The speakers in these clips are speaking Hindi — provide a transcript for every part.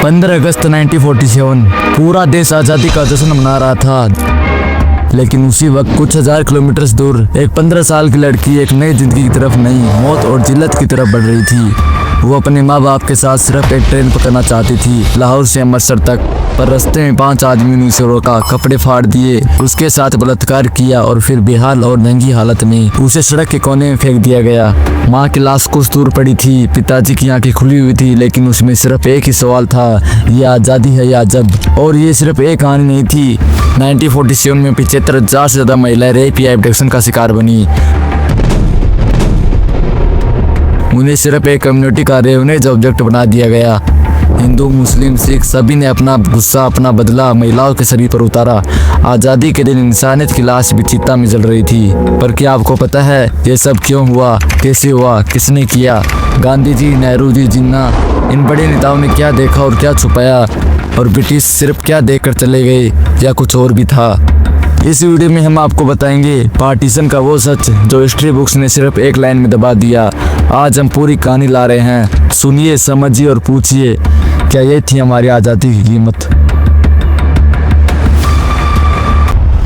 15 अगस्त 1947 पूरा देश आज़ादी का जश्न मना रहा था। लेकिन उसी वक्त कुछ हजार किलोमीटर दूर एक 15 साल की लड़की एक नई जिंदगी की तरफ नहीं, मौत और जिल्लत की तरफ बढ़ रही थी। वो अपने माँ बाप के साथ सिर्फ एक ट्रेन पकड़ना चाहती थी, लाहौर से अमृतसर तक। पर रास्ते में 5 आदमी ने उसे रोका, कपड़े फाड़ दिए, उसके साथ बलात्कार किया और फिर बेहाल और नंगी हालत में उसे सड़क के कोने में फेंक दिया गया। माँ की लाश कुछ दूर पड़ी थी, पिताजी की आंखें खुली हुई थी, लेकिन उसमें सिर्फ एक ही सवाल था, ये आज़ादी है या जब। और ये सिर्फ एक कहानी नहीं थी। 1947 में 75,000 से ज़्यादा महिलाएं रेप या एब्डक्शन का शिकार बनी। उन्हें सिर्फ एक कम्युनिटी का रेवनेज ऑब्जेक्ट बना दिया गया। हिंदू, मुस्लिम, सिख सभी ने अपना गुस्सा, अपना बदला महिलाओं के शरीर पर उतारा। आज़ादी के दिन इंसानियत की लाश भी चिता में जल रही थी। पर क्या आपको पता है ये सब क्यों हुआ, कैसे हुआ, किसने किया? गांधी जी, नेहरू जी, जिन्ना, इन बड़े नेताओं ने क्या देखा और क्या छुपाया? और ब्रिटिश सिर्फ क्या देखकर चले गए या कुछ और भी था? इस वीडियो में हम आपको बताएंगे पार्टीशन का वो सच जो हिस्ट्री बुक्स ने सिर्फ एक लाइन में दबा दिया। आज हम पूरी कहानी ला रहे हैं, सुनिए, समझिए और पूछिए, क्या ये थी हमारी आज़ादी की कीमत?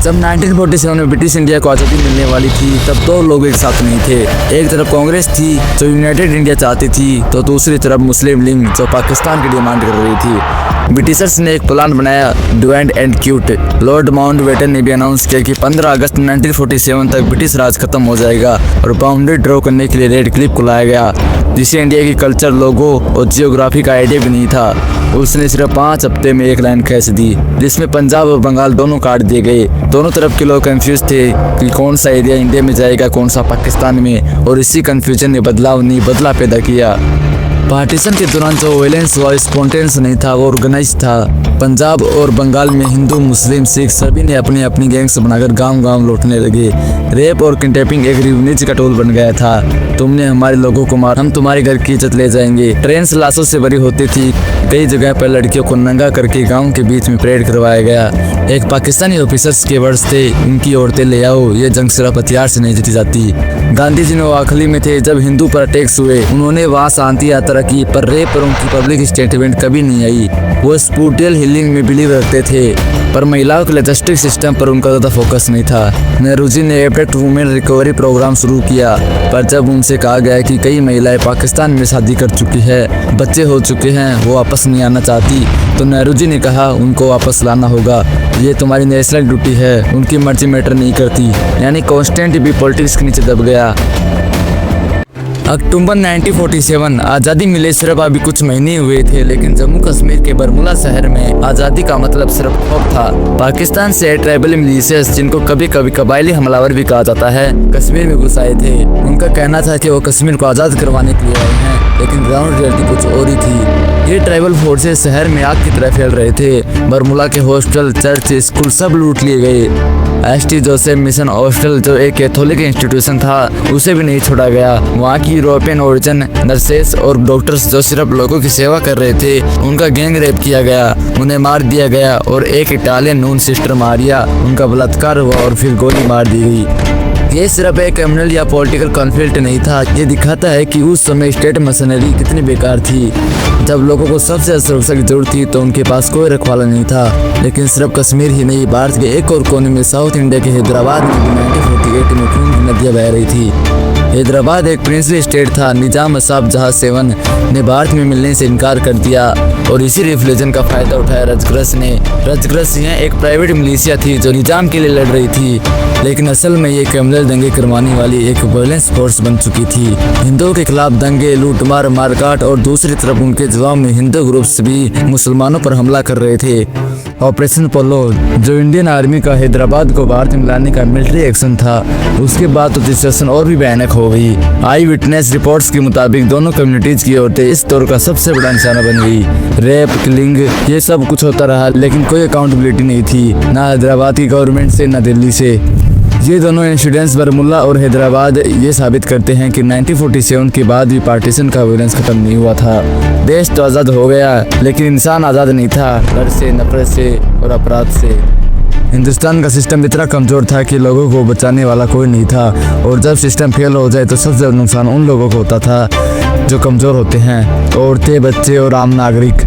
जब 1947 में ब्रिटिश इंडिया को आज़ादी मिलने वाली थी, तब 2 लोग एक साथ नहीं थे। एक तरफ कांग्रेस थी जो यूनाइटेड इंडिया चाहती थी, तो दूसरी तरफ मुस्लिम लीग जो पाकिस्तान की डिमांड कर रही थी। ब्रिटिशर्स ने एक प्लान बनाया, divide and cute. Lord Mountbatten ने भी अनाउंस किया कि 15 अगस्त 1947 तक ब्रिटिश राज खत्म हो जाएगा और बाउंड्री ड्रॉ करने के लिए रेड क्लिफ को लाया गया, जिसे इंडिया की कल्चर, लोगो और जियोग्राफी का आइडिया भी नहीं था। उसने सिर्फ 5 हफ्ते में एक लाइन खींच दी, जिसमें पंजाब और बंगाल दोनों काट दिए गए। दोनों तरफ के लोग कंफ्यूज थे कि कौन सा एरिया इंडिया में जाएगा, कौन सा पाकिस्तान में, और इसी कंफ्यूजन ने बदला पैदा किया। पार्टीशन के दौरान जो वायलेंस हुआ स्पॉन्टेनियस नहीं था, वो ऑर्गेनाइज था। पंजाब और बंगाल में हिंदू, मुस्लिम, सिख सभी ने अपनी अपनी गैंग्स बनाकर गांव-गांव लौटने लगे। रेप और किडनैपिंग एक रिवेंज का टूल बन गया था। तुमने हमारे लोगों को मारा, हम तुम्हारे घर की इज्जत ले जाएंगे। ट्रेन लाशों से भरी होती थी। कई जगह पर लड़कियों को नंगा करके गाँव के बीच में परेड करवाया गया। एक पाकिस्तानी ऑफिसर्स के वर्ड्स थे, इनकी औरतें ले आओ, ये जंग सिर्फ हथियार से नहीं जीती जाती। गांधी जी ने वो आखिरी में थे जब हिंदू पर अटैक्स हुए। उन्होंने वहाँ शांति यात्रा की, पर रेप पर उनकी पब्लिक स्टेटमेंट कभी नहीं आई। वो स्पिरिचुअल हीलिंग में बिलीव रखते थे, पर महिलाओं के लिए जस्टिस सिस्टम पर उनका ज़्यादा फोकस नहीं था। नेहरू जी ने एब्डक्ट वुमेन रिकवरी प्रोग्राम शुरू किया, पर जब उनसे कहा गया कि कई महिलाएं पाकिस्तान में शादी कर चुकी है, बच्चे हो चुके हैं, वो वापस नहीं आना चाहती, तो नेहरू जी ने कहा उनको वापस लाना होगा, ये तुम्हारी नेशनल ड्यूटी है, उनकी मर्जी मैटर नहीं करती। यानी कॉन्स्टेंट भी पॉलिटिक्स के नीचे दब गया। अक्टूबर 1947 आज़ादी मिले सिर्फ अभी कुछ महीने हुए थे, लेकिन जम्मू कश्मीर के बरमुला शहर में आज़ादी का मतलब सिर्फ खौफ था। पाकिस्तान से ट्राइबल मिलिशियाज, जिनको कभी कभी कबायली हमलावर भी कहा जाता है, कश्मीर में घुस आए थे। उनका कहना था कि वो कश्मीर को आज़ाद करवाने के लिए आए हैं, लेकिन ग्राउंड रियलिटी कुछ और ही थी। ये ट्राइबल फोर्सेस शहर में आग की तरह फैल रहे थे। बरमुला के हॉस्टल, चर्च, स्कूल सब लूट लिए गए। एसटी जोसेफ मिशन हॉस्टल, जो एक कैथोलिक इंस्टीट्यूशन था, उसे भी नहीं छोड़ा गया। वहाँ की यूरोपियन ओरिजिन नर्सेस और डॉक्टर्स जो सिर्फ लोगों की सेवा कर रहे थे, उनका गैंग रेप किया गया, उन्हें मार दिया गया। और एक इटालियन नून सिस्टर मारिया, उनका बलात्कार हुआ और फिर गोली मार दी गई। ये सिर्फ एक कम्युनल या पॉलिटिकल कॉन्फ्लिक्ट नहीं था, ये दिखाता है कि उस समय स्टेट मशीनरी कितनी बेकार थी। जब लोगों को सबसे ज्यादा सुरक्षा की जरूरत थी, तो उनके पास कोई रखवाला नहीं था। लेकिन सिर्फ कश्मीर ही नहीं, भारत के एक और कोने में साउथ इंडिया के हैदराबाद में 1948 में खून की नदियाँ बह रही थी। हैदराबाद एक प्रिंसली स्टेट था। निजाम असाफ जहाँ 7 ने भारत में मिलने से इनकार कर दिया, और इसी रिफ्यूजन का फायदा उठाया रजग्रस ने। रजग्रस यह एक प्राइवेट मिलिशिया थी जो निजाम के लिए लड़ रही थी, लेकिन असल में ये कम्युनल दंगे करवाने वाली एक वायलेंस फोर्स बन चुकी थी। हिंदुओं के खिलाफ दंगे, लूटमार, मारकाट, और दूसरी तरफ उनके जवाब में हिंदू ग्रुप्स भी मुसलमानों पर हमला कर रहे थे। ऑपरेशन पोलो, जो इंडियन आर्मी का हैदराबाद को भारत में लाने का मिलिट्री एक्शन था, उसके बाद तो सिचुएशन और भी भयानक हो गई। आई विटनेस रिपोर्ट्स के मुताबिक दोनों कम्युनिटीज की औरतें इस दौर का सबसे बड़ा निशाना बन गई। रेप, किलिंग, ये सब कुछ होता रहा, लेकिन कोई अकाउंटेबिलिटी नहीं थी, ना हैदराबाद की गवर्नमेंट से, ना दिल्ली से। ये दोनों इंसिडेंट्स बरमुला और हैदराबाद ये साबित करते हैं कि 1947 के बाद भी पार्टीशन का वायलेंस खत्म नहीं हुआ था। देश तो आज़ाद हो गया, लेकिन इंसान आज़ाद नहीं था, डर से, नफरत से और अपराध से। हिंदुस्तान का सिस्टम इतना कमज़ोर था कि लोगों को बचाने वाला कोई नहीं था, और जब सिस्टम फेल हो जाए तो सबसे ज़्यादा नुकसान उन लोगों को होता था जो कमज़ोर होते हैं, औरतें, बच्चे और आम नागरिक।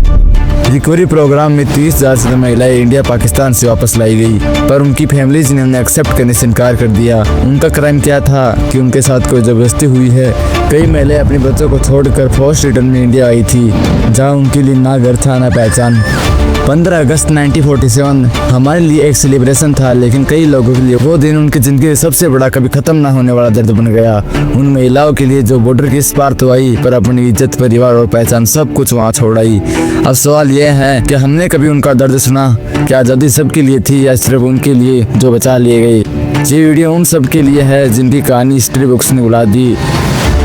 रिकवरी प्रोग्राम में 30,000 से ज्यादा महिलाएं इंडिया पाकिस्तान से वापस लाई गई, पर उनकी फैमिलीज ने उन्हें एक्सेप्ट करने से इनकार कर दिया। उनका क्राइम क्या था कि उनके साथ कोई जबरदस्ती हुई है। कई महिलाएं अपने बच्चों को छोड़कर फोर्स रिटर्न में इंडिया आई थी, जहां उनके लिए ना घर था ना पहचान। 15 अगस्त 1947 हमारे लिए एक सेलिब्रेशन था, लेकिन कई लोगों के लिए वो दिन उनकी जिंदगी में सबसे बड़ा, कभी खत्म ना होने वाला दर्द बन गया। उन महिलाओं के लिए जो बॉर्डर के इस पार तो आई, पर अपनी इज्जत, परिवार और पहचान सब कुछ वहाँ छोड़ आई। अब सवाल यह है कि हमने कभी उनका दर्द सुना? क्या आज़ादी सबके लिए थी या सिर्फ उनके लिए जो बचा लिए गए? ये वीडियो उन सब के लिए है जिनकी कहानी हिस्ट्री बुक्स ने उड़ा दी।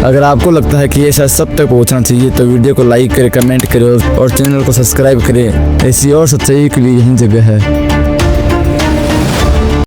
अगर आपको लगता है कि ये शायद सब तक पहुंचना चाहिए तो वीडियो को लाइक करें, कमेंट करें और चैनल को सब्सक्राइब करें। ऐसी और सच्चाई के लिए यही जगह है।